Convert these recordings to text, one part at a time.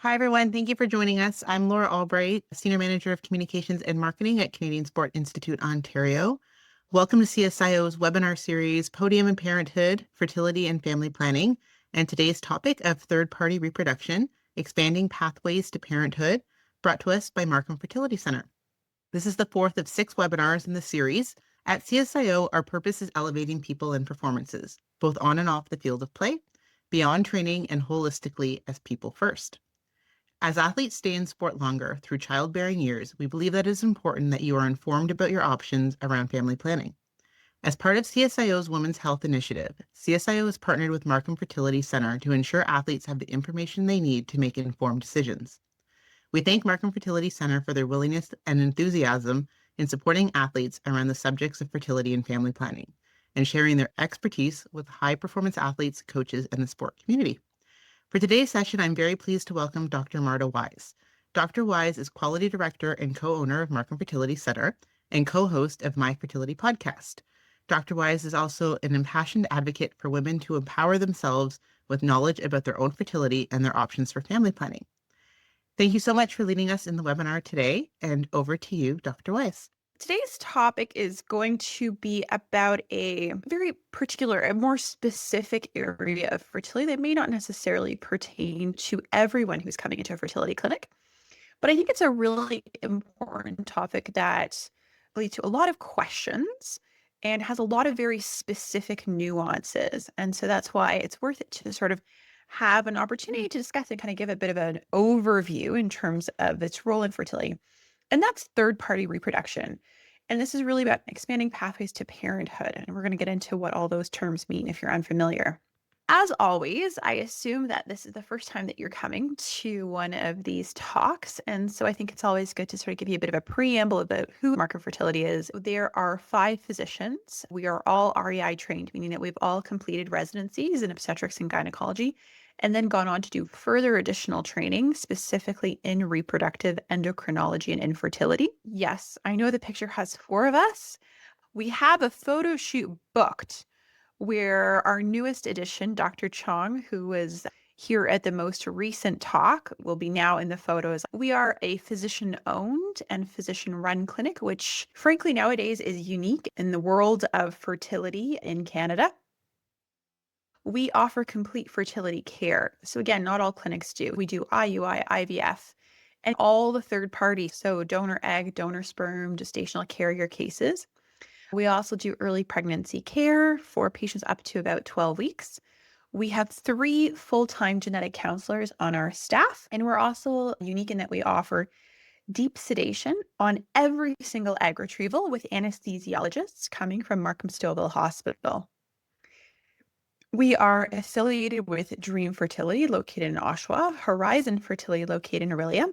Hi, everyone. Thank you for joining us. I'm Laura Albright, Senior Manager of Communications and Marketing at Canadian Sport Institute, Ontario. Welcome to CSIO's webinar series, Podium and Parenthood, Fertility and Family Planning, and today's topic of third-party reproduction, expanding pathways to parenthood, brought to us by Markham Fertility Center. This is the fourth of 6 webinars in the series. At CSIO, our purpose is elevating people and performances, both on and off the field of play, beyond training, and holistically as people first. As athletes stay in sport longer through childbearing years, we believe that it is important that you are informed about your options around family planning. As part of CSIO's Women's Health Initiative, CSIO has partnered with Markham Fertility Center to ensure athletes have the information they need to make informed decisions. We thank Markham Fertility Center for their willingness and enthusiasm in supporting athletes around the subjects of fertility and family planning, and sharing their expertise with high-performance athletes, coaches, and the sport community. For today's session, I'm very pleased to welcome Dr. Marta Wise. Dr. Wise is Quality Director and co-owner of Markham Fertility Center and co-host of My Fertility Podcast. Dr. Wise is also an impassioned advocate for women to empower themselves with knowledge about their own fertility and their options for family planning. Thank you so much for leading us in the webinar today, and over to you, Dr. Wise. Today's topic is going to be about a very particular, a more specific area of fertility that may not necessarily pertain to everyone who's coming into a fertility clinic. But I think it's a really important topic that leads to a lot of questions and has a lot of very specific nuances. And so that's why it's worth it to sort of have an opportunity to discuss and kind of give a bit of an overview in terms of its role in fertility. And that's third-party reproduction. And this is really about expanding pathways to parenthood. And we're going to get into what all those terms mean if you're unfamiliar. As always, I assume that this is the first time that you're coming to one of these talks. And so I think it's always good to sort of give you a bit of a preamble about who Markham Fertility is. There are 5 physicians. We are all REI trained, meaning that we've all completed residencies in obstetrics and gynecology, and then gone on to do further additional training, specifically in reproductive endocrinology and infertility. Yes, I know the picture has 4 of us. We have a photo shoot booked where our newest addition, Dr. Chong, who was here at the most recent talk, will be now in the photos. We are a physician-owned and physician-run clinic, which frankly nowadays is unique in the world of fertility in Canada. We offer complete fertility care. So again, not all clinics do. We do IUI, IVF, and all the third parties, so donor egg, donor sperm, gestational carrier cases. We also do early pregnancy care for patients up to about 12 weeks. We have 3 full-time genetic counselors on our staff, and we're also unique in that we offer deep sedation on every single egg retrieval with anesthesiologists coming from Markham Stouffville Hospital. We are affiliated with Dream Fertility, located in Oshawa, Horizon Fertility, located in Aurelia.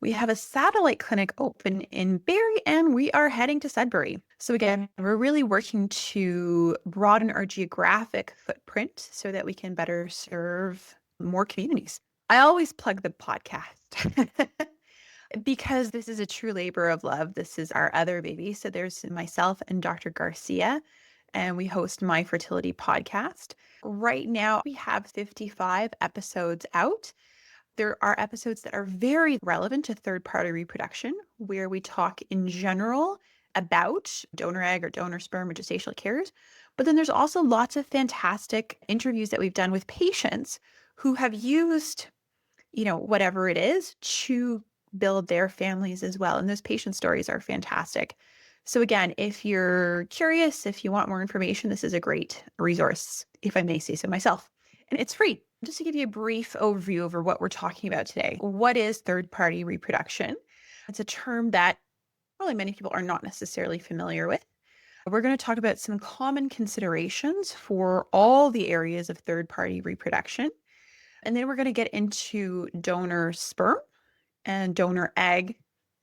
We have a satellite clinic open in Barrie, and we are heading to Sudbury. So again, we're really working to broaden our geographic footprint so that we can better serve more communities. I always plug the podcast because this is a true labor of love. This is our other baby. So there's myself and Dr. Garcia, and we host My Fertility Podcast. Right now, we have 55 episodes out. There are episodes that are very relevant to third-party reproduction, where we talk in general about donor egg or donor sperm or gestational carriers. But then there's also lots of fantastic interviews that we've done with patients who have used, whatever it is to build their families as well. And those patient stories are fantastic. So again, if you're curious, if you want more information, this is a great resource, if I may say so myself. And it's free. Just to give you a brief overview over what we're talking about today. What is third-party reproduction? It's a term that probably many people are not necessarily familiar with. We're going to talk about some common considerations for all the areas of third-party reproduction. And then we're going to get into donor sperm and donor egg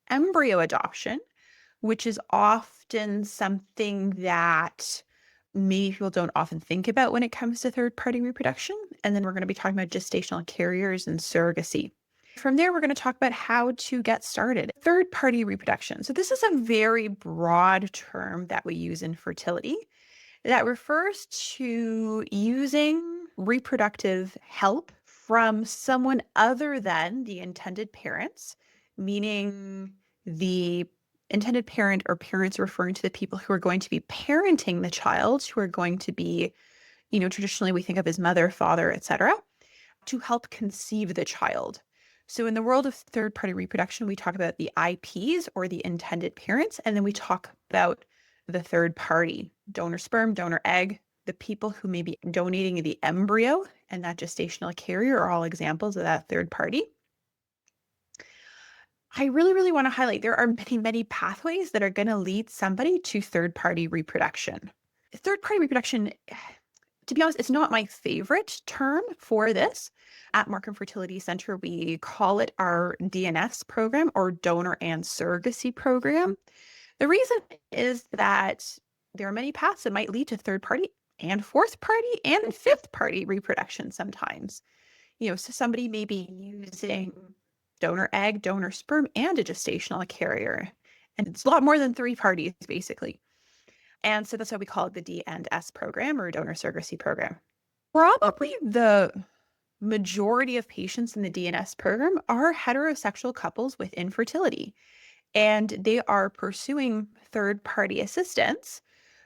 embryo adoption, which is often something that maybe people don't often think about when it comes to third-party reproduction. And then we're going to be talking about gestational carriers and surrogacy. From there, we're going to talk about how to get started. Third-party reproduction. So this is a very broad term that we use in fertility that refers to using reproductive help from someone other than the intended parents, meaning the intended parent or parents referring to the people who are going to be parenting the child, who are going to be, traditionally we think of as mother, father, etc., to help conceive the child. So in the world of third-party reproduction, we talk about the IPs or the intended parents, and then we talk about the third party, donor sperm, donor egg, the people who may be donating the embryo and that gestational carrier are all examples of that third party. I really, really want to highlight there are many, many pathways that are going to lead somebody to third-party reproduction. Third-party reproduction, to be honest, it's not my favorite term for this. At Markham Fertility Center, we call it our DNS program or donor and surrogacy program. The reason is that there are many paths that might lead to third party and fourth party and fifth party reproduction sometimes. So somebody may be using donor egg, donor sperm, and a gestational carrier. And it's a lot more than 3 parties, basically. And so that's why we call it the D&S program or donor surrogacy program. Probably the majority of patients in the DNS program are heterosexual couples with infertility, and they are pursuing third-party assistance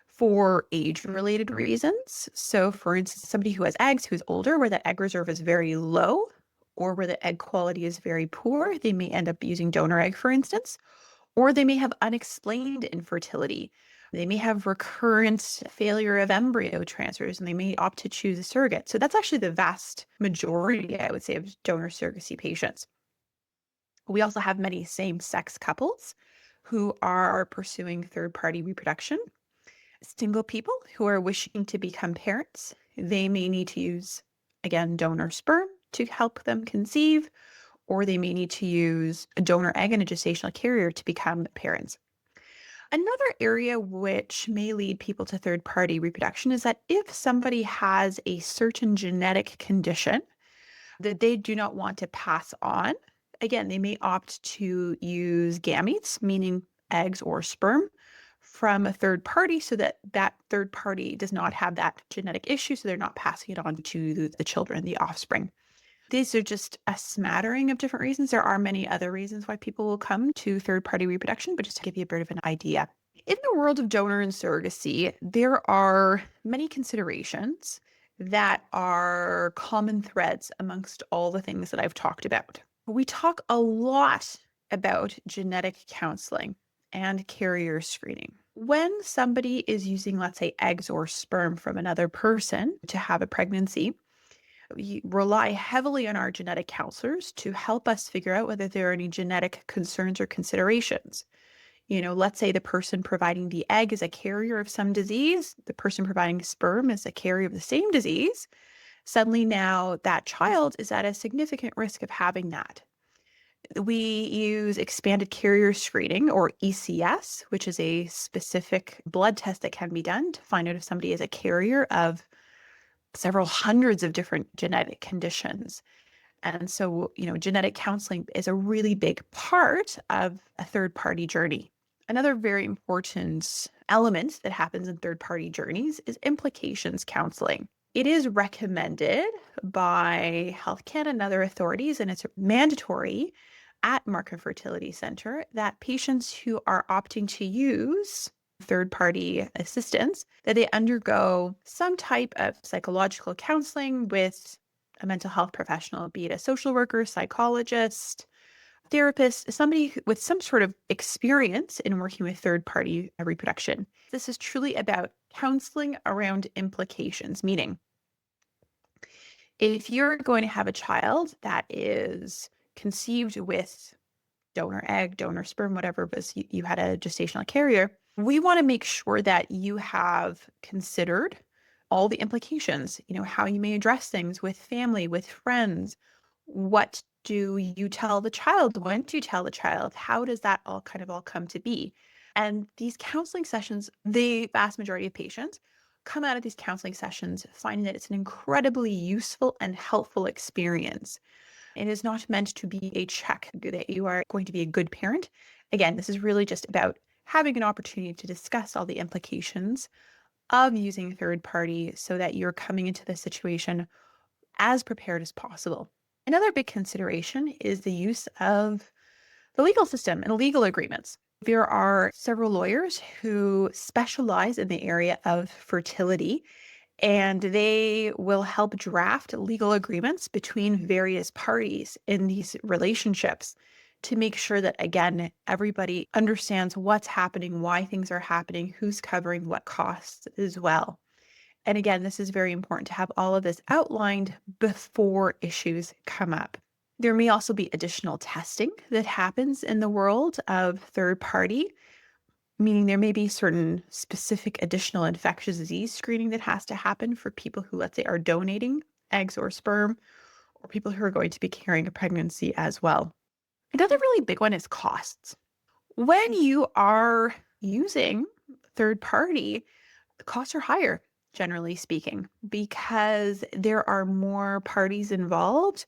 for age-related reasons. So for instance, somebody who has eggs who's older, where that egg reserve is very low, or where the egg quality is very poor, they may end up using donor egg, for instance, or they may have unexplained infertility. They may have recurrent failure of embryo transfers, and they may opt to choose a surrogate. So that's actually the vast majority, I would say, of donor surrogacy patients. We also have many same-sex couples who are pursuing third-party reproduction. Single people who are wishing to become parents, they may need to use, again, donor sperm to help them conceive, or they may need to use a donor egg and a gestational carrier to become parents. Another area which may lead people to third-party reproduction is that if somebody has a certain genetic condition that they do not want to pass on, again, they may opt to use gametes, meaning eggs or sperm, from a third party so that that third party does not have that genetic issue, so they're not passing it on to the children, the offspring. These are just a smattering of different reasons. There are many other reasons why people will come to third-party reproduction, but just to give you a bit of an idea. In the world of donor and surrogacy, there are many considerations that are common threads amongst all the things that I've talked about. We talk a lot about genetic counseling and carrier screening. When somebody is using, let's say, eggs or sperm from another person to have a pregnancy, we rely heavily on our genetic counselors to help us figure out whether there are any genetic concerns or considerations. Let's say the person providing the egg is a carrier of some disease, the person providing sperm is a carrier of the same disease. Suddenly now that child is at a significant risk of having that. We use expanded carrier screening or ECS, which is a specific blood test that can be done to find out if somebody is a carrier of several hundreds of different genetic conditions. And so, genetic counseling is a really big part of a third-party journey. Another very important element that happens in third-party journeys is implications counseling. It is recommended by Health Canada and other authorities, and it's mandatory at Markham Fertility Center that patients who are opting to use third-party assistance, that they undergo some type of psychological counseling with a mental health professional, be it a social worker, psychologist, therapist, somebody with some sort of experience in working with third-party reproduction. This is truly about counseling around implications, meaning if you're going to have a child that is conceived with donor egg, donor sperm, whatever it was you had a gestational carrier, we want to make sure that you have considered all the implications, how you may address things with family, with friends. What do you tell the child? When do you tell the child? How does that all come to be? And these counseling sessions, the vast majority of patients come out of these counseling sessions finding that it's an incredibly useful and helpful experience. It is not meant to be a check that you are going to be a good parent. Again, this is really just about having an opportunity to discuss all the implications of using third party so that you're coming into the situation as prepared as possible. Another big consideration is the use of the legal system and legal agreements. There are several lawyers who specialize in the area of fertility, and they will help draft legal agreements between various parties in these relationships to make sure that, again, everybody understands what's happening, why things are happening, who's covering what costs as well. And again, this is very important to have all of this outlined before issues come up. There may also be additional testing that happens in the world of third party, meaning there may be certain specific additional infectious disease screening that has to happen for people who, let's say, are donating eggs or sperm, or people who are going to be carrying a pregnancy as well. Another really big one is costs. When you are using third party, the costs are higher, generally speaking, because there are more parties involved.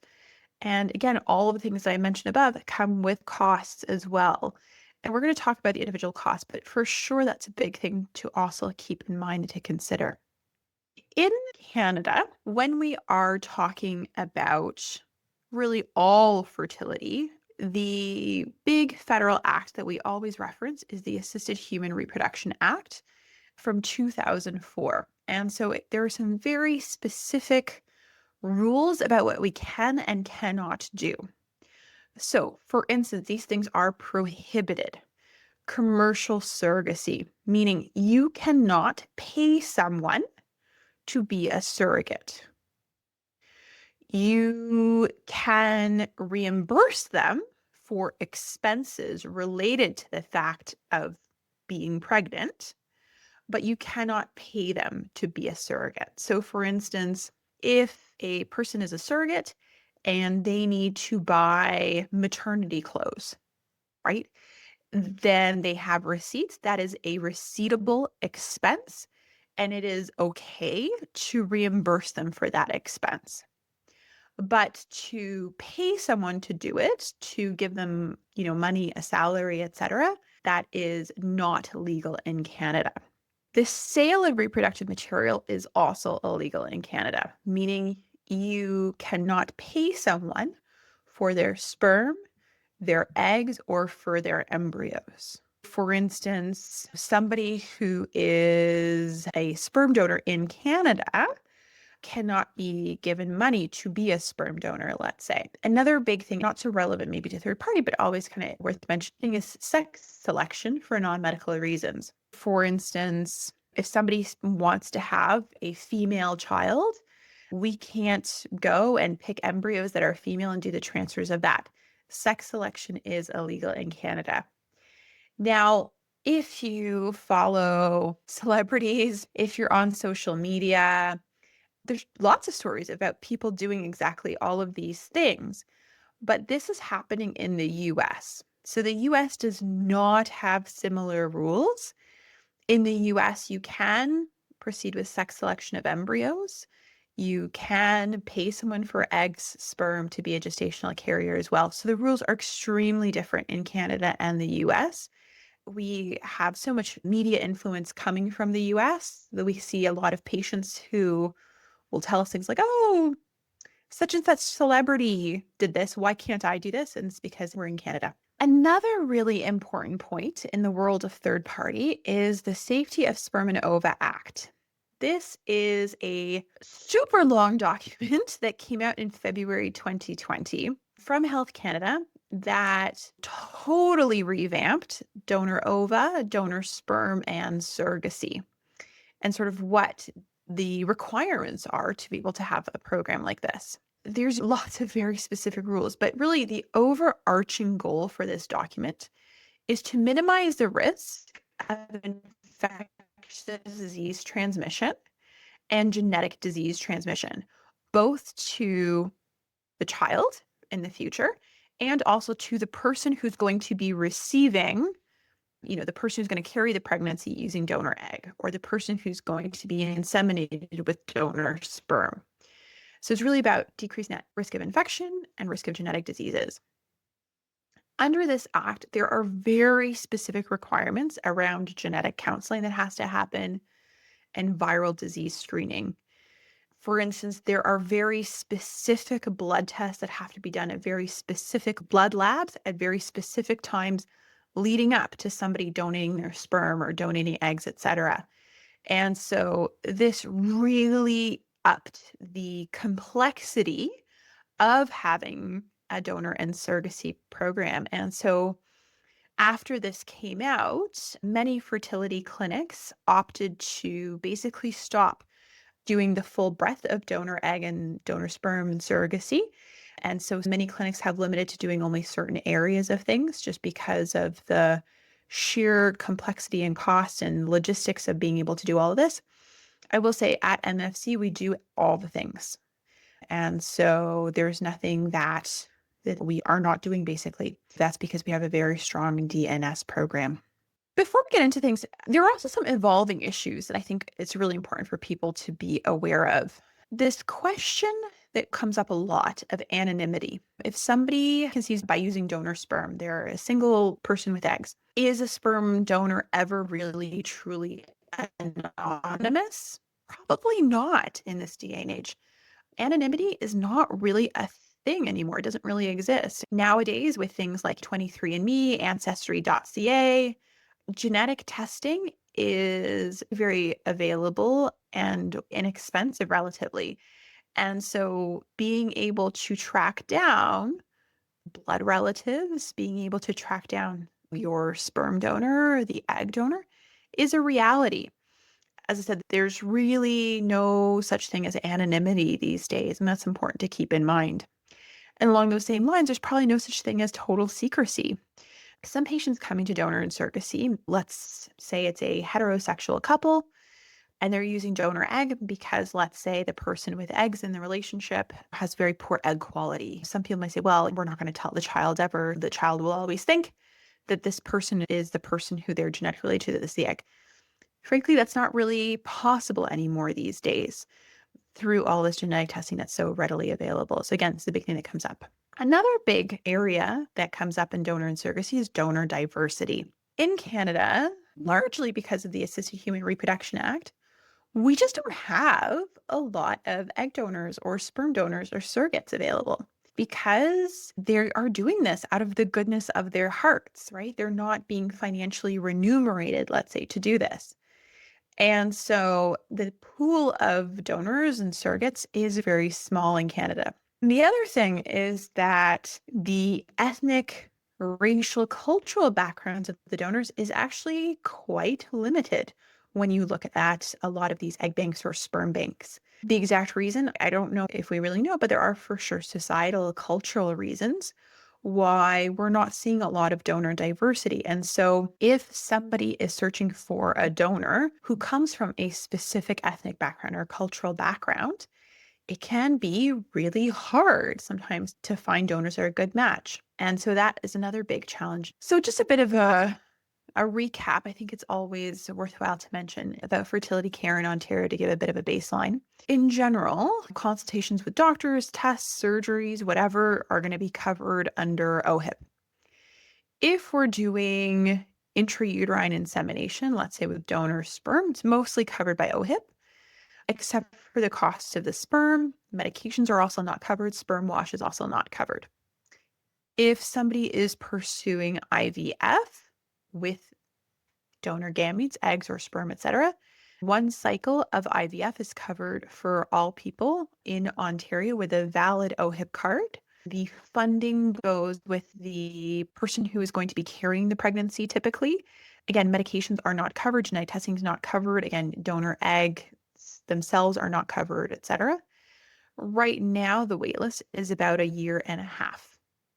And again, all of the things I mentioned above come with costs as well. And we're going to talk about the individual costs, but for sure, that's a big thing to also keep in mind and to consider. In Canada, when we are talking about really all fertility, the big federal act that we always reference is the Assisted Human Reproduction Act from 2004. And so there are some very specific rules about what we can and cannot do. So, for instance, these things are prohibited. Commercial surrogacy, meaning you cannot pay someone to be a surrogate. You can reimburse them for expenses related to the fact of being pregnant, but you cannot pay them to be a surrogate. So, for instance, if a person is a surrogate and they need to buy maternity clothes, right? Then they have receipts. That is a receivable expense, and it is okay to reimburse them for that expense. But to pay someone to do it, to give them, money, a salary, etc., that is not legal in Canada. The sale of reproductive material is also illegal in Canada, meaning you cannot pay someone for their sperm, their eggs, or for their embryos. For instance, somebody who is a sperm donor in Canada cannot be given money to be a sperm donor, let's say. Another big thing, not so relevant maybe to third party, but always kind of worth mentioning, is sex selection for non-medical reasons. For instance, if somebody wants to have a female child, we can't go and pick embryos that are female and do the transfers of that. Sex selection is illegal in Canada. Now, if you follow celebrities, if you're on social media, there's lots of stories about people doing exactly all of these things, but this is happening in the US. So the US does not have similar rules. In the US, you can proceed with sex selection of embryos. You can pay someone for eggs, sperm to be a gestational carrier as well. So the rules are extremely different in Canada and the US. We have so much media influence coming from the US that we see a lot of patients who will tell us things like, oh, such and such celebrity did this. Why can't I do this? And it's because we're in Canada. Another really important point in the world of third party is the Safety of Sperm and Ova Act. This is a super long document that came out in February 2020 from Health Canada that totally revamped donor ova, donor sperm, and surrogacy, and sort of what the requirements are to be able to have a program like this. There's lots of very specific rules, but really the overarching goal for this document is to minimize the risk of infectious disease transmission and genetic disease transmission, both to the child in the future and also to the person who's going to be receiving, the person who's going to carry the pregnancy using donor egg, or the person who's going to be inseminated with donor sperm. So it's really about decreasing that risk of infection and risk of genetic diseases. Under this act, there are very specific requirements around genetic counseling that has to happen and viral disease screening. For instance, there are very specific blood tests that have to be done at very specific blood labs at very specific times leading up to somebody donating their sperm or donating eggs, etc. And so this really upped the complexity of having a donor and surrogacy program. And so after this came out, many fertility clinics opted to basically stop doing the full breadth of donor egg and donor sperm and surrogacy. And so many clinics have limited to doing only certain areas of things just because of the sheer complexity and cost and logistics of being able to do all of this. I will say at MFC, we do all the things. And so there's nothing that we are not doing basically. That's because we have a very strong DNS program. Before we get into things, there are also some evolving issues that I think it's really important for people to be aware of. This question that comes up a lot of anonymity. If somebody conceives by using donor sperm, they're a single person with eggs. Is a sperm donor ever really truly anonymous? Probably not in this day and age. Anonymity is not really a thing anymore. It doesn't really exist. Nowadays, with things like 23andMe, Ancestry.ca, genetic testing is very available and inexpensive relatively. And so being able to track down blood relatives, being able to track down your sperm donor, the egg donor, is a reality. As I said, there's really no such thing as anonymity these days, and that's important to keep in mind. And along those same lines, there's probably no such thing as total secrecy. Some patients coming to donor and surrogacy, let's say it's a heterosexual couple, and they're using donor egg because, let's say, the person with eggs in the relationship has very poor egg quality. Some people might say, well, we're not going to tell the child ever. The child will always think that this person is the person who they're genetically related to, that is the egg. Frankly, that's not really possible anymore these days through all this genetic testing that's so readily available. So again, it's the big thing that comes up. Another big area that comes up in donor and surrogacy is donor diversity. In Canada, largely because of the Assisted Human Reproduction Act, we just don't have a lot of egg donors or sperm donors or surrogates available because they are doing this out of the goodness of their hearts, right? They're not being financially remunerated, let's say, to do this. And so the pool of donors and surrogates is very small in Canada. The other thing is that the ethnic, racial, cultural backgrounds of the donors is actually quite limited when you look at a lot of these egg banks or sperm banks. The exact reason, I don't know if we really know, but there are for sure societal, cultural reasons why we're not seeing a lot of donor diversity. And so if somebody is searching for a donor who comes from a specific ethnic background or cultural background, it can be really hard sometimes to find donors that are a good match. And so that is another big challenge. So just a bit of a recap, I think it's always worthwhile to mention about fertility care in Ontario to give a bit of a baseline. In general, consultations with doctors, tests, surgeries, whatever, are going to be covered under OHIP. If we're doing intrauterine insemination, let's say with donor sperm, it's mostly covered by OHIP, except for the cost of the sperm. Medications are also not covered. Sperm wash is also not covered. If somebody is pursuing IVF with donor gametes, eggs or sperm, etc., one cycle of IVF is covered for all people in Ontario with a valid OHIP card. The funding goes with the person who is going to be carrying the pregnancy typically. Again, medications are not covered. Genetic testing is not covered. Again, donor eggs themselves are not covered, etc. Right now, the waitlist is about 1.5 years.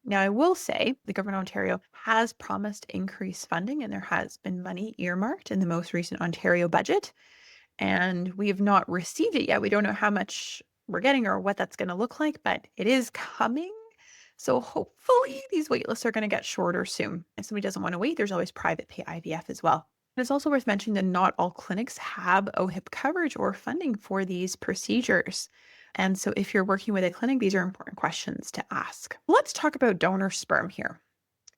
Now, I will say the government of Ontario has promised increased funding, and there has been money earmarked in the most recent Ontario budget, and we have not received it yet. We don't know how much we're getting or what that's going to look like, but it is coming. So hopefully these wait lists are going to get shorter soon. If somebody doesn't want to wait, there's always private pay IVF as well. It's also worth mentioning that not all clinics have OHIP coverage or funding for these procedures. And so if you're working with a clinic, these are important questions to ask. Let's talk about donor sperm here.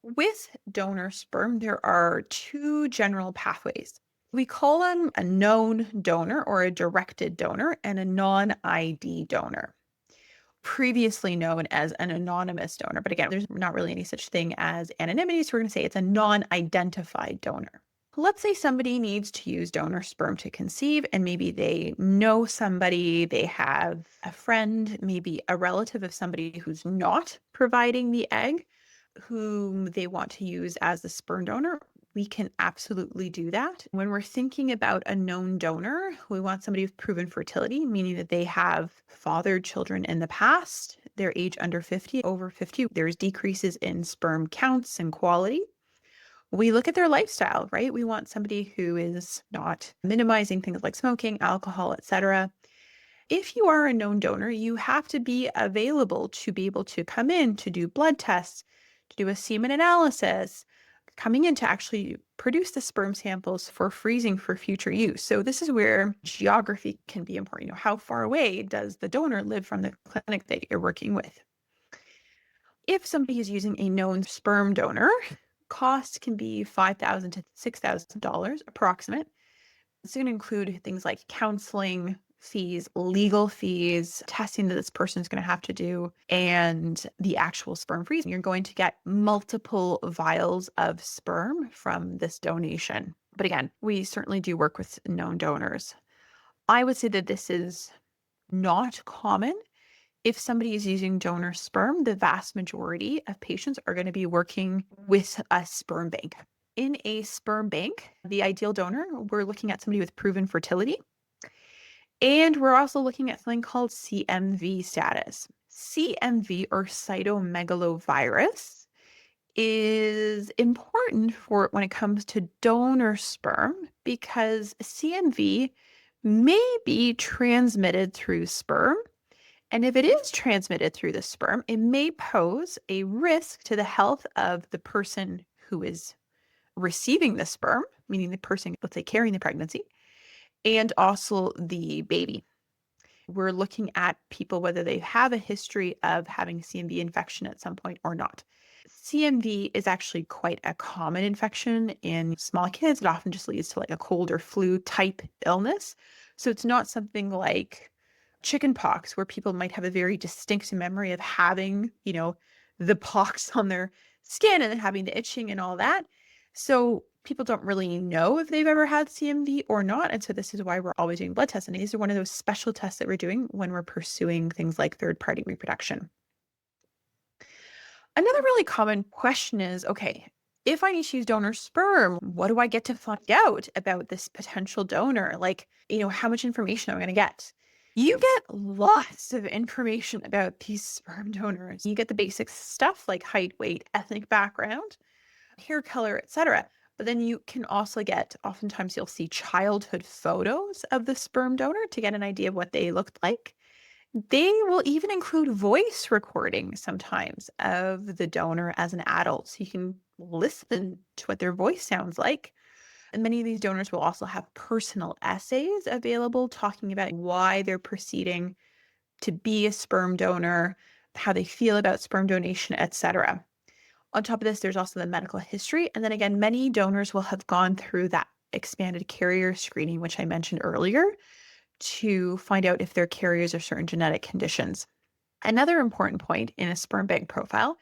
With donor sperm, there are two general pathways. We call them a known donor or a directed donor and a non-ID donor, previously known as an anonymous donor. But again, there's not really any such thing as anonymity, so we're going to say it's a non-identified donor. Let's say somebody needs to use donor sperm to conceive, and maybe they know somebody, they have a friend, maybe a relative of somebody who's not providing the egg, whom they want to use as the sperm donor. We can absolutely do that. When we're thinking about a known donor, we want somebody with proven fertility, meaning that they have fathered children in the past, they're age under 50, over 50. There's decreases in sperm counts and quality. We look at their lifestyle, right? We want somebody who is not minimizing things like smoking, alcohol, etc. If you are a known donor, you have to be available to be able to come in to do blood tests, to do a semen analysis, coming in to actually produce the sperm samples for freezing for future use. So this is where geography can be important. How far away does the donor live from the clinic that you're working with? If somebody is using a known sperm donor, cost can be $5,000 to $6,000 approximate. It's going to include things like counseling fees, legal fees, testing that this person is going to have to do, and the actual sperm freezing. You're going to get multiple vials of sperm from this donation. But again, we certainly do work with known donors. I would say that this is not common. If somebody is using donor sperm, the vast majority of patients are going to be working with a sperm bank. In a sperm bank, the ideal donor, we're looking at somebody with proven fertility. And we're also looking at something called CMV status. CMV, or cytomegalovirus, is important for when it comes to donor sperm because CMV may be transmitted through sperm. And if it is transmitted through the sperm, it may pose a risk to the health of the person who is receiving the sperm, meaning the person, let's say, carrying the pregnancy, and also the baby. We're looking at people, whether they have a history of having CMV infection at some point or not. CMV is actually quite a common infection in small kids. It often just leads to like a cold or flu type illness. So it's not something like chicken pox, where people might have a very distinct memory of having, the pox on their skin and then having the itching and all that. So people don't really know if they've ever had CMV or not. And so this is why we're always doing blood tests. And these are one of those special tests that we're doing when we're pursuing things like third-party reproduction. Another really common question is, okay, if I need to use donor sperm, what do I get to find out about this potential donor? Like, how much information am I going to get? You get lots of information about these sperm donors. You get the basic stuff like height, weight, ethnic background, hair color, etc. But then you can also get, oftentimes you'll see childhood photos of the sperm donor to get an idea of what they looked like. They will even include voice recordings sometimes of the donor as an adult, so you can listen to what their voice sounds like. And many of these donors will also have personal essays available talking about why they're proceeding to be a sperm donor, how they feel about sperm donation, etc. On top of this, there's also the medical history. And then again, many donors will have gone through that expanded carrier screening, which I mentioned earlier, to find out if they're carriers of certain genetic conditions. Another important point in a sperm bank profile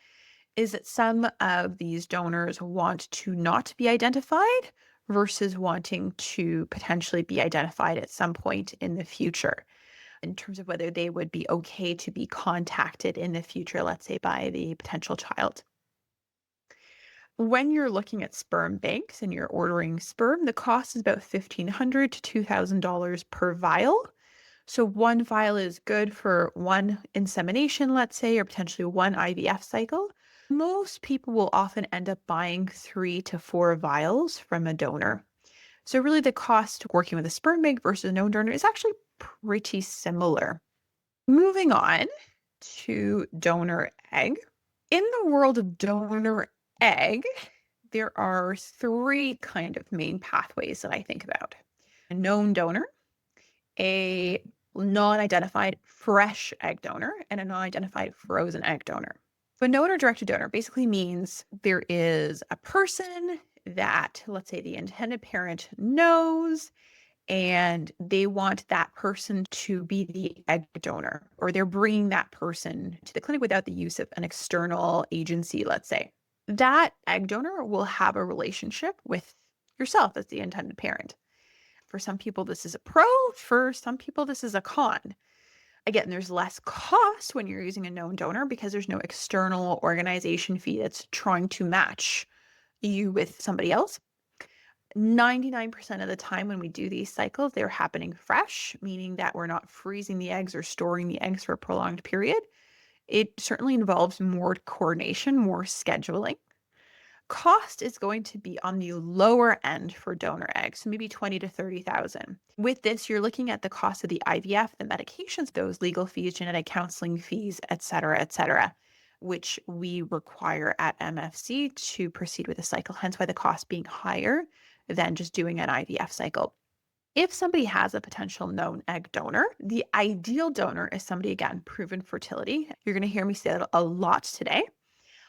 is that some of these donors want to not be identified versus wanting to potentially be identified at some point in the future, in terms of whether they would be okay to be contacted in the future, let's say by the potential child. When you're looking at sperm banks and you're ordering sperm, the cost is about $1,500 to $2,000 per vial. So one vial is good for one insemination, let's say, or potentially one IVF cycle. Most people will often end up buying 3 to 4 vials from a donor. So really the cost working with a sperm bank versus a known donor is actually pretty similar. Moving on to donor egg. In the world of donor egg, there are 3 kind of main pathways that I think about. A known donor, a non-identified fresh egg donor, and a non-identified frozen egg donor. A known or directed donor basically means there is a person that, let's say, the intended parent knows and they want that person to be the egg donor, or they're bringing that person to the clinic without the use of an external agency, let's say. That egg donor will have a relationship with yourself as the intended parent. For some people, this is a pro. For some people, this is a con. Again, there's less cost when you're using a known donor because there's no external organization fee that's trying to match you with somebody else. 99% of the time when we do these cycles, they're happening fresh, meaning that we're not freezing the eggs or storing the eggs for a prolonged period. It certainly involves more coordination, more scheduling. Cost is going to be on the lower end for donor eggs, so maybe 20 to 30,000. With this, you're looking at the cost of the IVF, the medications, those legal fees, genetic counseling fees, et cetera, which we require at MFC to proceed with a cycle, hence why the cost being higher than just doing an IVF cycle. If somebody has a potential known egg donor, the ideal donor is somebody, again, proven fertility. You're going to hear me say that a lot today.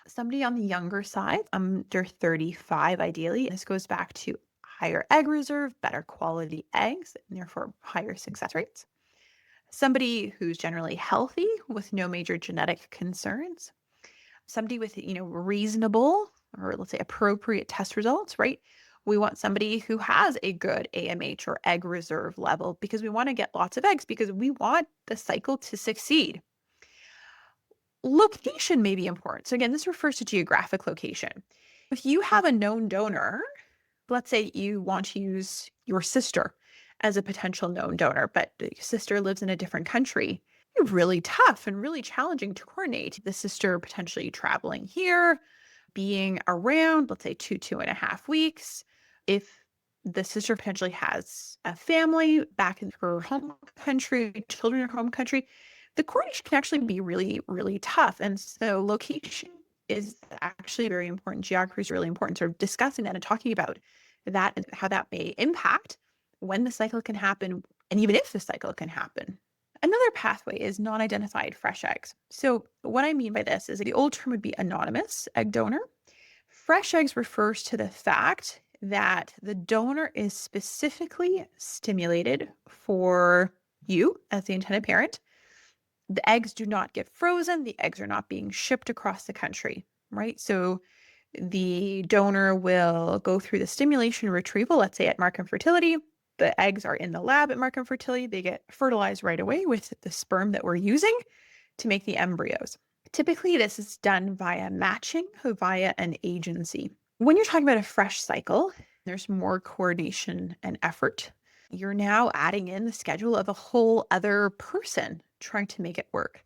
Somebody on the younger side, under 35 ideally. This goes back to higher egg reserve, better quality eggs, and therefore higher success rates. Somebody who's generally healthy with no major genetic concerns. Somebody with, reasonable or let's say appropriate test results, right? We want somebody who has a good AMH or egg reserve level because we want to get lots of eggs because we want the cycle to succeed. Location may be important. So again, this refers to geographic location. If you have a known donor, let's say you want to use your sister as a potential known donor, but your sister lives in a different country, it's really tough and really challenging to coordinate. The sister potentially traveling here, being around, let's say 2.5 weeks. If the sister potentially has a family back in her home country, children in her home country, the coordination can actually be really, really tough. And so location is actually very important. Geography is really important. Sort of discussing that and talking about that and how that may impact when the cycle can happen, and even if the cycle can happen. Another pathway is non-identified fresh eggs. So what I mean by this is the old term would be anonymous egg donor. Fresh eggs refers to the fact that the donor is specifically stimulated for you as the intended parent. The eggs do not get frozen. The eggs are not being shipped across the country, right? So the donor will go through the stimulation retrieval, let's say at Markham Fertility. The eggs are in the lab at Markham Fertility. They get fertilized right away with the sperm that we're using to make the embryos. Typically, this is done via matching, via an agency. When you're talking about a fresh cycle, there's more coordination and effort. You're now adding in the schedule of a whole other person trying to make it work.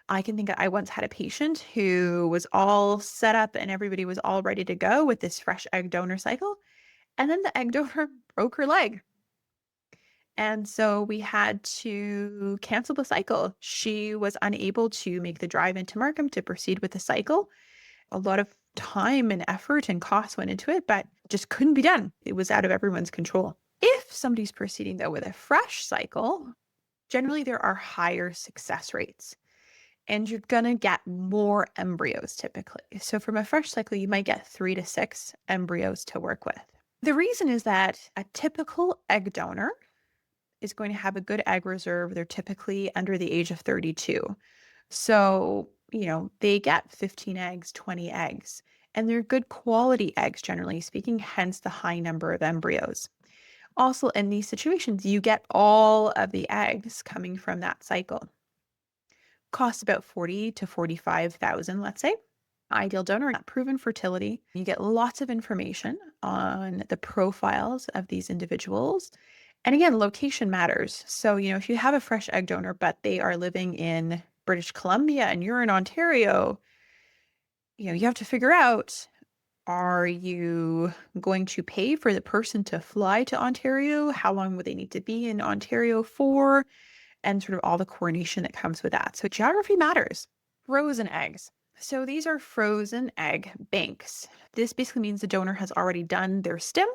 I can think I once had a patient who was all set up and everybody was all ready to go with this fresh egg donor cycle. And then the egg donor broke her leg. And so we had to cancel the cycle. She was unable to make the drive into Markham to proceed with the cycle. A lot of time and effort and cost went into it, but just couldn't be done. It was out of everyone's control. If somebody's proceeding though with a fresh cycle, generally there are higher success rates and you're going to get more embryos typically. So from a fresh cycle, you might get 3 to 6 embryos to work with. The reason is that a typical egg donor is going to have a good egg reserve. They're typically under the age of 32. So, they get 15 eggs, 20 eggs, and they're good quality eggs, generally speaking, hence the high number of embryos. Also, in these situations, you get all of the eggs coming from that cycle. Costs about 40 to 45,000, let's say. Ideal donor, proven fertility. You get lots of information on the profiles of these individuals. And again, location matters. So, if you have a fresh egg donor, but they are living in British Columbia and you're in Ontario, you have to figure out, are you going to pay for the person to fly to Ontario? How long would they need to be in Ontario for? And sort of all the coordination that comes with that. So geography matters. Frozen eggs. So these are frozen egg banks. This basically means the donor has already done their stim.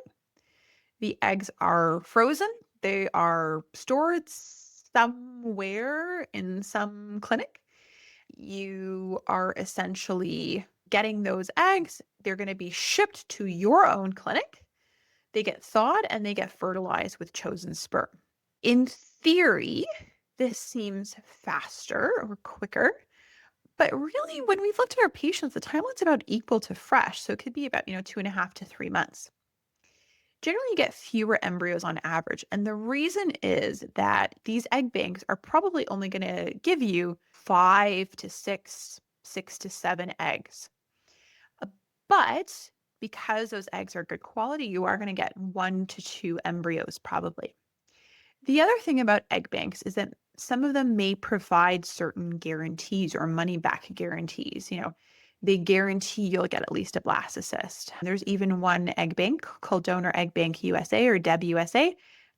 The eggs are frozen. They are stored somewhere in some clinic. You are essentially getting those eggs. They're going to be shipped to your own clinic. They get thawed and they get fertilized with chosen sperm. In theory, this seems faster or quicker, but really when we've looked at our patients, the timeline's about equal to fresh. So it could be about, 2.5 to 3 months. Generally, you get fewer embryos on average. And the reason is that these egg banks are probably only going to give you 5 to 6, 6 to 7 eggs. But because those eggs are good quality, you are going to get 1 to 2 embryos probably. The other thing about egg banks is that some of them may provide certain guarantees or money back guarantees. They guarantee you'll get at least a blastocyst. There's even one egg bank called Donor Egg Bank USA or DEB-USA.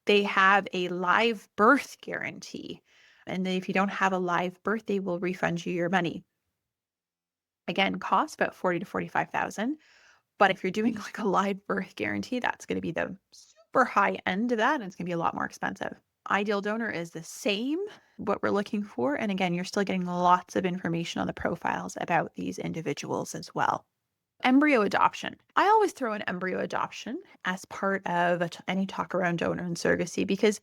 They have a live birth guarantee. And if you don't have a live birth, they will refund you your money. Again, cost about $40,000 to $45,000. But if you're doing like a live birth guarantee, that's going to be the super high end of that, and it's going to be a lot more expensive. Ideal donor is the same, what we're looking for. And again, you're still getting lots of information on the profiles about these individuals as well. Embryo adoption. I always throw in embryo adoption as part of any talk around donor and surrogacy because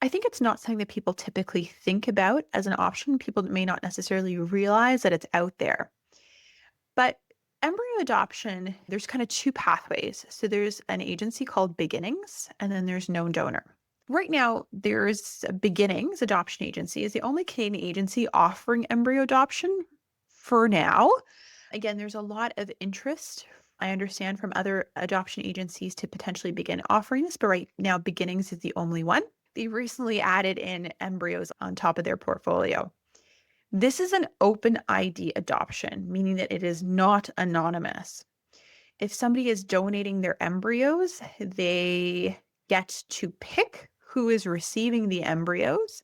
I think it's not something that people typically think about as an option. People may not necessarily realize that it's out there. But embryo adoption, there's kind of 2 pathways. So there's an agency called Beginnings, and then there's Known Donor. Right now, there's Beginnings Adoption Agency is the only Canadian agency offering embryo adoption for now. Again, there's a lot of interest, I understand, from other adoption agencies to potentially begin offering this, but right now, Beginnings is the only one. They recently added in embryos on top of their portfolio. This is an open ID adoption, meaning that it is not anonymous. If somebody is donating their embryos, they get to pick who is receiving the embryos.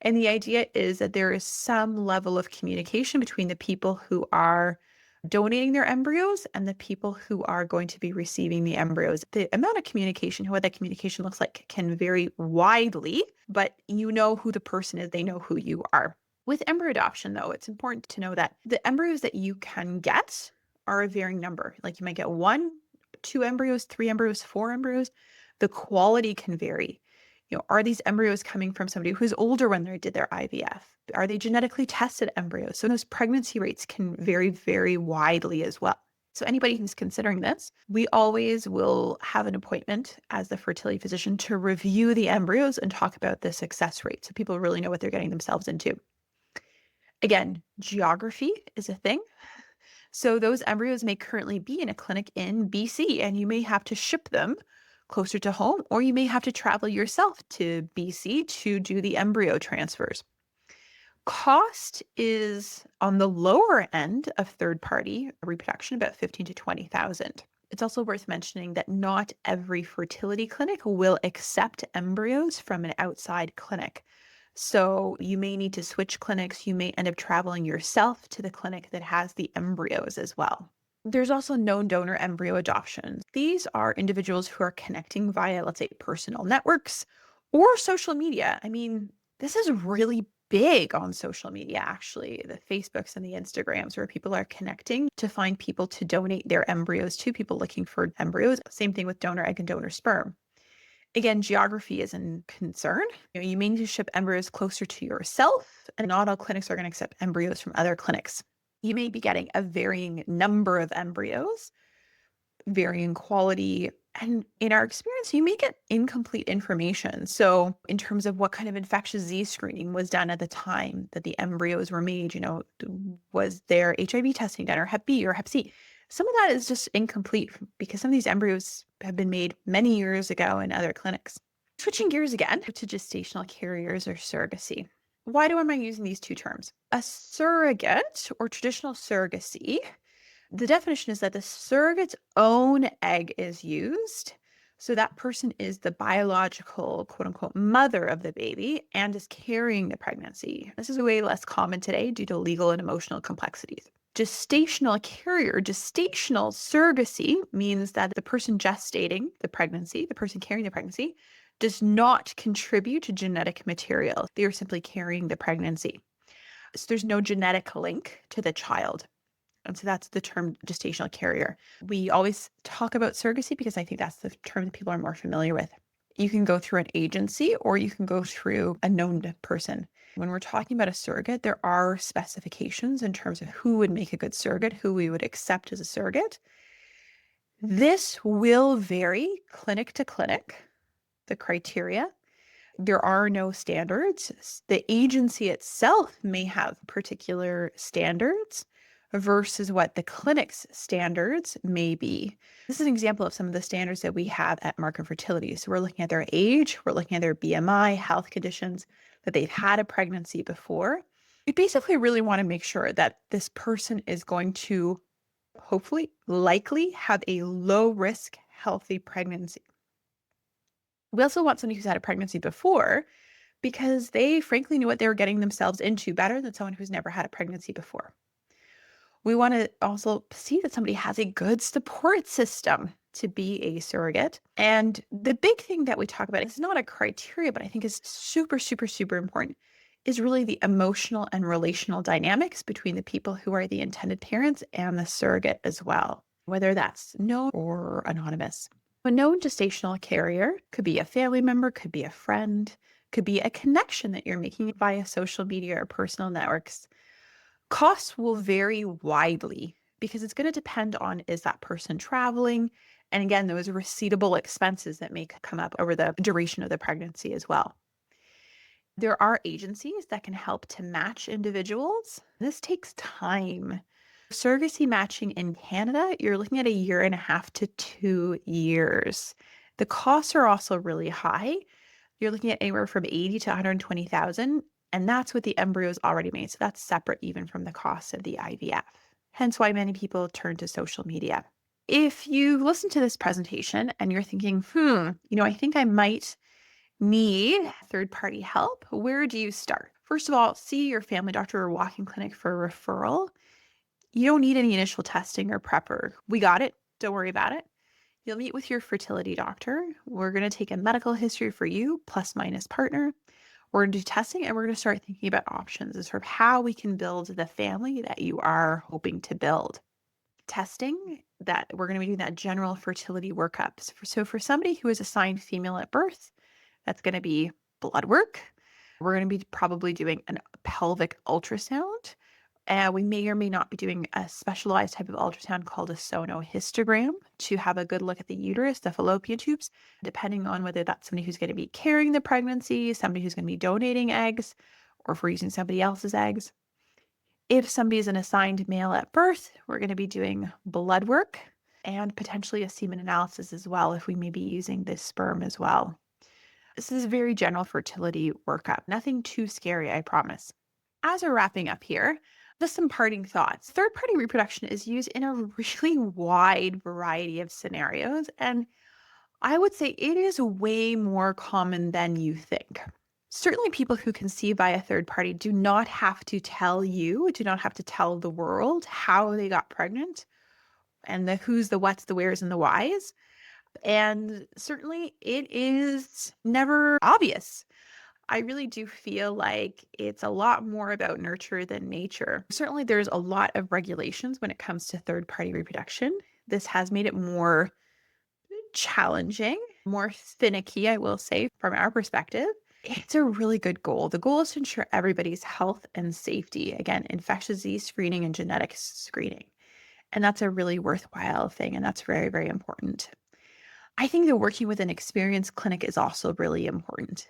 And the idea is that there is some level of communication between the people who are donating their embryos and the people who are going to be receiving the embryos. The amount of communication, what that communication looks like, can vary widely, but you know who the person is, they know who you are. With embryo adoption, though, it's important to know that the embryos that you can get are a varying number. Like you might get 1, 2 embryos, 3 embryos, 4 embryos. The quality can vary. Are these embryos coming from somebody who's older when they did their IVF? Are they genetically tested embryos? So those pregnancy rates can vary very widely as well. So anybody who's considering this, we always will have an appointment as the fertility physician to review the embryos and talk about the success rate so people really know what they're getting themselves into. Again, geography is a thing. So those embryos may currently be in a clinic in BC, and you may have to ship them closer to home, or you may have to travel yourself to BC to do the embryo transfers. Cost is on the lower end of third-party reproduction, about $15,000 to $20,000. It's also worth mentioning that not every fertility clinic will accept embryos from an outside clinic. So you may need to switch clinics. You may end up traveling yourself to the clinic that has the embryos as well. There's also known donor embryo adoption. These are individuals who are connecting via, let's say, personal networks or social media. I mean, this is really big on social media, actually, the Facebooks and the Instagrams, where people are connecting to find people to donate their embryos to, people looking for embryos. Same thing with donor egg and donor sperm. Again, geography is a concern. You may need to ship embryos closer to yourself, and not all clinics are going to accept embryos from other clinics. You may be getting a varying number of embryos, varying quality, and in our experience, you may get incomplete information. So in terms of what kind of infectious disease screening was done at the time that the embryos were made, was there HIV testing done, or Hep B or Hep C? Some of that is just incomplete because some of these embryos have been made many years ago in other clinics. Switching gears again to gestational carriers or surrogacy. Why am I using these 2 terms? A surrogate or traditional surrogacy, the definition is that the surrogate's own egg is used. So that person is the biological, quote unquote, mother of the baby and is carrying the pregnancy. This is way less common today due to legal and emotional complexities. Gestational carrier, gestational surrogacy means that the person gestating the pregnancy, the person carrying the pregnancy, does not contribute to genetic material. They are simply carrying the pregnancy. So there's no genetic link to the child. And so that's the term gestational carrier. We always talk about surrogacy because I think that's the term that people are more familiar with. You can go through an agency or you can go through a known person. When we're talking about a surrogate, there are specifications in terms of who would make a good surrogate, who we would accept as a surrogate. This will vary clinic to clinic, the criteria. There are no standards. The agency itself may have particular standards versus what the clinic's standards may be. This is an example of some of the standards that we have at Markham Fertility. So we're looking at their age, we're looking at their BMI, health conditions, that they've had a pregnancy before. We basically really want to make sure that this person is going to hopefully, likely have a low risk, healthy pregnancy. We also want somebody who's had a pregnancy before because they frankly knew what they were getting themselves into better than someone who's never had a pregnancy before. We want to also see that somebody has a good support system to be a surrogate. And the big thing that we talk about is not a criteria, but I think is super, super, super important, is really the emotional and relational dynamics between the people who are the intended parents and the surrogate as well, whether that's known or anonymous. A known gestational carrier could be a family member, could be a friend, could be a connection that you're making via social media or personal networks. Costs will vary widely because it's going to depend on, is that person traveling? And again, those receivable expenses that may come up over the duration of the pregnancy as well. There are agencies that can help to match individuals. This takes time. Surrogacy matching in Canada, you're looking at 1.5 to 2 years. The costs are also really high. You're looking at anywhere from 80 to 120,000, and that's with the embryos already made. So that's separate even from the cost of the IVF. Hence why many people turn to social media. If you listen to this presentation and you're thinking, I think I might need third-party help, where do you start? First of all, see your family doctor or walk-in clinic for a referral. You don't need any initial testing or prepper. We got it. Don't worry about it. You'll meet with your fertility doctor. We're going to take a medical history for you, plus minus partner. We're going to do testing and we're going to start thinking about options and sort of how we can build the family that you are hoping to build. Testing, that we're going to be doing that general fertility workups. So for somebody who is assigned female at birth, that's going to be blood work. We're going to be probably doing a pelvic ultrasound. We may or may not be doing a specialized type of ultrasound called a sonohistogram to have a good look at the uterus, the fallopian tubes, depending on whether that's somebody who's going to be carrying the pregnancy, somebody who's going to be donating eggs, or if we're using somebody else's eggs. If somebody is an assigned male at birth, we're going to be doing blood work and potentially a semen analysis as well if we may be using this sperm as well. This is a very general fertility workup. Nothing too scary, I promise. As we're wrapping up here, just some parting thoughts. Third-party reproduction is used in a really wide variety of scenarios, and I would say it is way more common than you think. Certainly people who conceive by a third party do not have to tell the world how they got pregnant and the who's, the what's, the where's, and the why's. And certainly it is never obvious. I really do feel like it's a lot more about nurture than nature. Certainly there's a lot of regulations when it comes to third-party reproduction. This has made it more challenging, more finicky, I will say, from our perspective. It's a really good goal. The goal is to ensure everybody's health and safety. Again, infectious disease screening and genetic screening. And that's a really worthwhile thing, and that's very, very important. I think that working with an experienced clinic is also really important.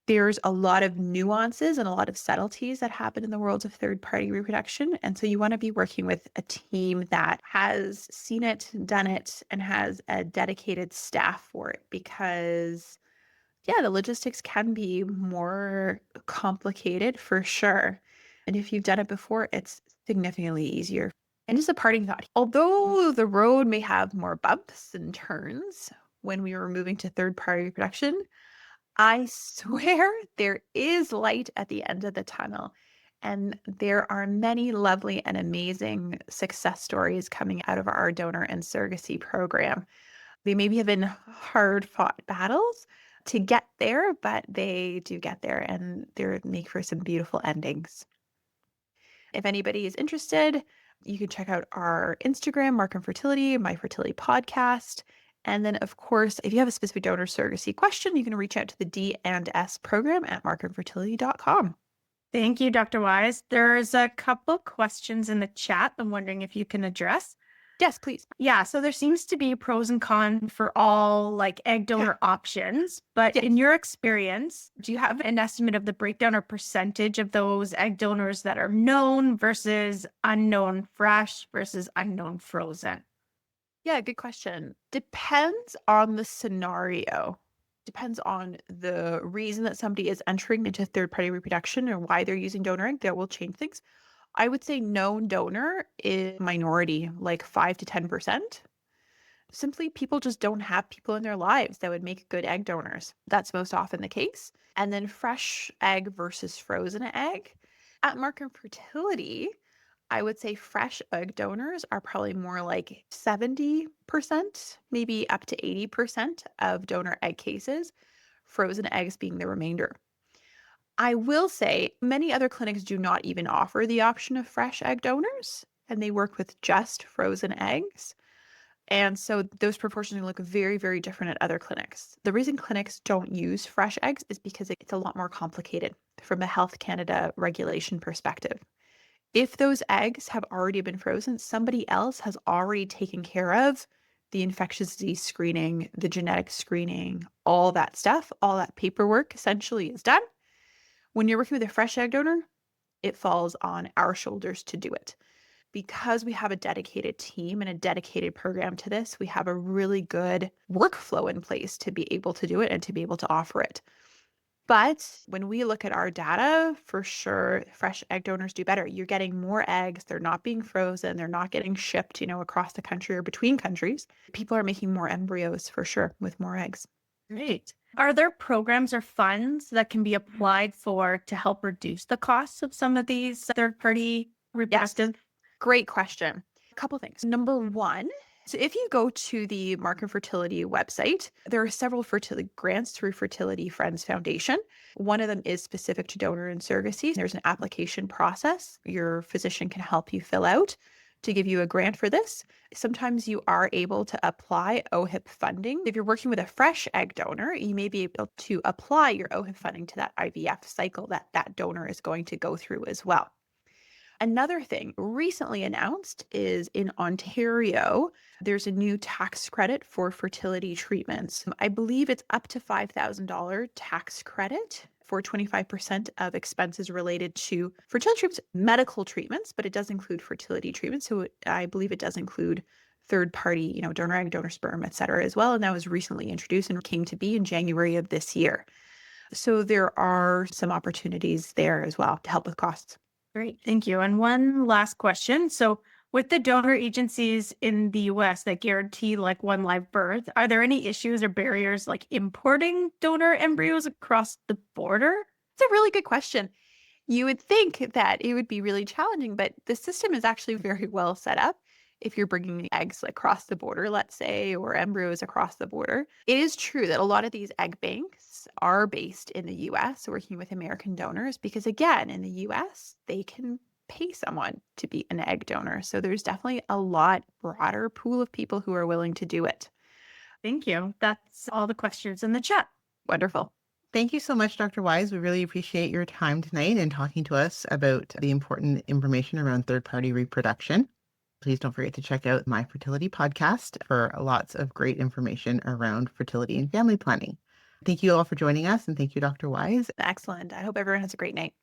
There's a lot of nuances and a lot of subtleties that happen in the world of third-party reproduction. And so you want to be working with a team that has seen it, done it, and has a dedicated staff for it because, the logistics can be more complicated for sure. And if you've done it before, it's significantly easier. And just a parting thought, although the road may have more bumps and turns when we were moving to third-party reproduction, I swear there is light at the end of the tunnel. And there are many lovely and amazing success stories coming out of our donor and surrogacy program. They maybe have been hard-fought battles to get there, but they do get there and they make for some beautiful endings. If anybody is interested, You can check out our Instagram, Markham Fertility, My Fertility Podcast. And then, of course, if you have a specific donor surrogacy question, you can reach out to the D&S program at markhamfertility.com. Thank you, Dr. Wise. There's a couple questions in the chat I'm wondering if you can address. Yes, please. Yeah, so there seems to be pros and cons for all like egg donor options, but in your experience, do you have an estimate of the breakdown or percentage of those egg donors that are known versus unknown fresh versus unknown frozen? Yeah, good question. Depends on the scenario. Depends on the reason that somebody is entering into third-party reproduction or why they're using donor egg. That will change things. I would say known donor is minority, like 5 to 10%. Simply, people just don't have people in their lives that would make good egg donors. That's most often the case. And then fresh egg versus frozen egg. At Markham Fertility, I would say fresh egg donors are probably more like 70%, maybe up to 80% of donor egg cases, frozen eggs being the remainder. I will say many other clinics do not even offer the option of fresh egg donors, and they work with just frozen eggs. And so those proportions look very, very different at other clinics. The reason clinics don't use fresh eggs is because it's a lot more complicated from a Health Canada regulation perspective. If those eggs have already been frozen, somebody else has already taken care of the infectious disease screening, the genetic screening, all that stuff, all that paperwork essentially is done. When you're working with a fresh egg donor, it falls on our shoulders to do it. Because we have a dedicated team and a dedicated program to this, we have a really good workflow in place to be able to do it and to be able to offer it. But when we look at our data, for sure, fresh egg donors do better. You're getting more eggs. They're not being frozen. They're not getting shipped, across the country or between countries. People are making more embryos for sure with more eggs. Great. Are there programs or funds that can be applied for to help reduce the costs of some of these third-party reproductive? Yes. Great question. A couple things. Number one, so if you go to the Markham Fertility website, there are several fertility grants through Fertility Friends Foundation. One of them is specific to donor and surrogacy. There's an application process your physician can help you fill out to give you a grant for this. Sometimes you are able to apply OHIP funding. If you're working with a fresh egg donor, you may be able to apply your OHIP funding to that IVF cycle that donor is going to go through as well. Another thing recently announced is in Ontario, there's a new tax credit for fertility treatments. I believe it's up to $5,000 tax credit for 25% of expenses related to fertility treatments, medical treatments, but it does include fertility treatments. So I believe it does include third party, donor egg, donor sperm, et cetera, as well. And that was recently introduced and came to be in January of this year. So there are some opportunities there as well to help with costs. Great. Thank you. And one last question. So with the donor agencies in the US that guarantee like one live birth, are there any issues or barriers like importing donor embryos across the border? It's a really good question. You would think that it would be really challenging, but the system is actually very well set up. If you're bringing eggs across the border, let's say, or embryos across the border, it is true that a lot of these egg banks are based in the US, working with American donors, because again, in the US, they can pay someone to be an egg donor. So there's definitely a lot broader pool of people who are willing to do it. Thank you. That's all the questions in the chat. Wonderful. Thank you so much, Dr. Wise. We really appreciate your time tonight and talking to us about the important information around third-party reproduction. Please don't forget to check out My Fertility podcast for lots of great information around fertility and family planning. Thank you all for joining us, and thank you, Dr. Wise. Excellent. I hope everyone has a great night.